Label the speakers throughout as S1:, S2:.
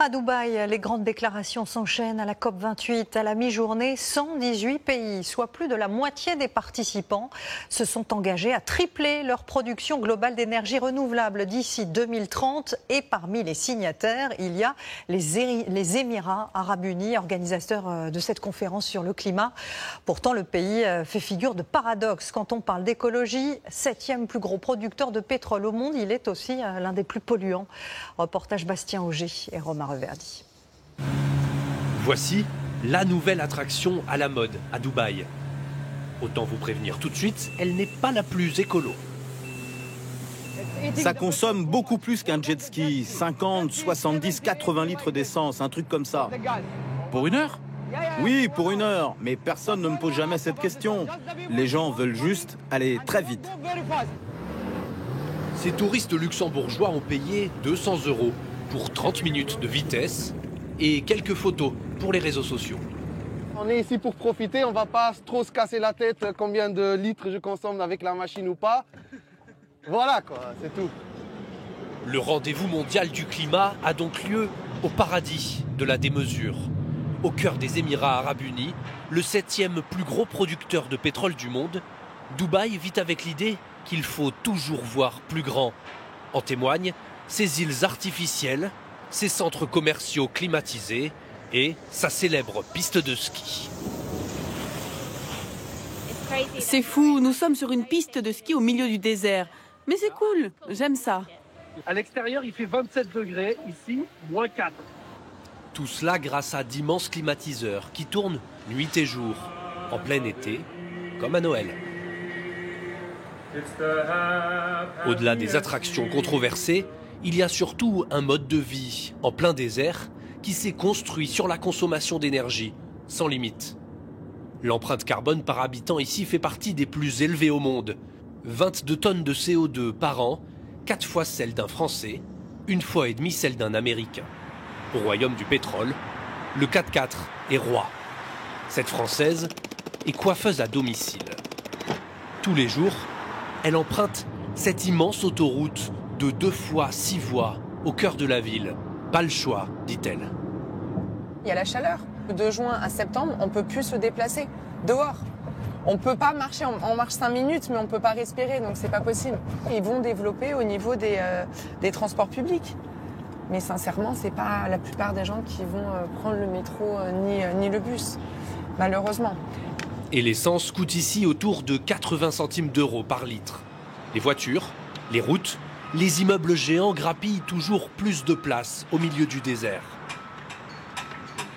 S1: À Dubaï, les grandes déclarations s'enchaînent à la COP28. À la mi-journée, 118 pays, soit plus de la moitié des participants, se sont engagés à tripler leur production globale d'énergie renouvelable d'ici 2030. Et parmi les signataires, il y a les Émirats arabes unis, organisateurs de cette conférence sur le climat. Pourtant, le pays fait figure de paradoxe. Quand on parle d'écologie, 7e plus gros producteur de pétrole au monde, il est aussi l'un des plus polluants. Reportage Bastien Auger et Romain Reverdy.
S2: Voici la nouvelle attraction à la mode à Dubaï. Autant vous prévenir tout de suite, elle n'est pas la plus écolo.
S3: Ça consomme beaucoup plus qu'un jet ski, 50, 70, 80 litres d'essence, un truc comme ça.
S4: Pour une heure ?
S3: Oui, pour une heure, mais personne ne me pose jamais cette question. Les gens veulent juste aller très vite.
S2: Ces touristes luxembourgeois ont payé 200 € pour 30 minutes de vitesse et quelques photos pour les réseaux sociaux.
S5: On est ici pour profiter, on ne va pas trop se casser la tête combien de litres je consomme avec la machine ou pas. Voilà quoi, c'est tout.
S2: Le rendez-vous mondial du climat a donc lieu au paradis de la démesure. Au cœur des Émirats arabes unis, le 7e plus gros producteur de pétrole du monde, Dubaï vit avec l'idée qu'il faut toujours voir plus grand. En témoignent ses îles artificielles, ses centres commerciaux climatisés et sa célèbre piste de ski.
S6: C'est fou, nous sommes sur une piste de ski au milieu du désert. Mais c'est cool, j'aime ça.
S7: À l'extérieur, il fait 27 degrés, ici, moins 4.
S2: Tout cela grâce à d'immenses climatiseurs qui tournent nuit et jour, en plein été, comme à Noël. Au-delà des attractions controversées, il y a surtout un mode de vie en plein désert qui s'est construit sur la consommation d'énergie sans limite. L'empreinte carbone par habitant ici fait partie des plus élevées au monde. 22 tonnes de CO2 par an, 4 fois celle d'un Français, 1,5 fois celle d'un Américain. Au royaume du pétrole, le 4x4 est roi. Cette Française est coiffeuse à domicile. Tous les jours, elle emprunte cette immense autoroute de 2 fois 6 voies au cœur de la ville. Pas le choix, dit-elle.
S8: Il y a la chaleur. De juin à septembre, on ne peut plus se déplacer dehors. On ne peut pas marcher, on marche 5 minutes, mais on ne peut pas respirer, donc c'est pas possible. Ils vont développer au niveau des transports publics. Mais sincèrement, c'est pas la plupart des gens qui vont prendre le métro ni le bus, malheureusement.
S2: Et l'essence coûte ici autour de 80 centimes d'euros par litre. Les voitures, les routes, les immeubles géants grappillent toujours plus de place au milieu du désert.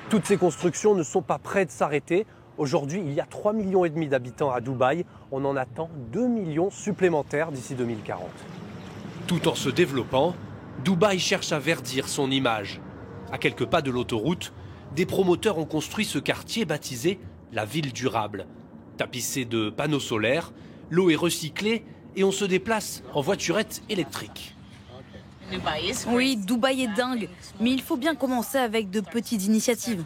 S2: Toutes ces constructions ne sont pas prêtes de s'arrêter. Aujourd'hui, il y a 3,5 millions d'habitants à Dubaï. On en attend 2 millions supplémentaires d'ici 2040. Tout en se développant, Dubaï cherche à verdir son image. À quelques pas de l'autoroute, des promoteurs ont construit ce quartier baptisé la ville durable. Tapissé de panneaux solaires, l'eau est recyclée et on se déplace en voiturette électrique.
S6: Oui, Dubaï est dingue, mais il faut bien commencer avec de petites initiatives.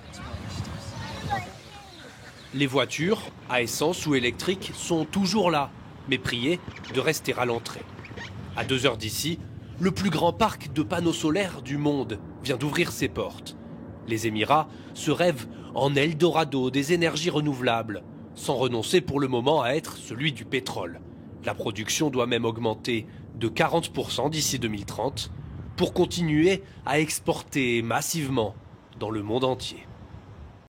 S2: Les voitures, à essence ou électriques, sont toujours là, mais priées de rester à l'entrée. À 2 heures d'ici, le plus grand parc de panneaux solaires du monde vient d'ouvrir ses portes. Les Émirats se rêvent en Eldorado des énergies renouvelables, sans renoncer pour le moment à être celui du pétrole. La production doit même augmenter de 40% d'ici 2030 pour continuer à exporter massivement dans le monde entier.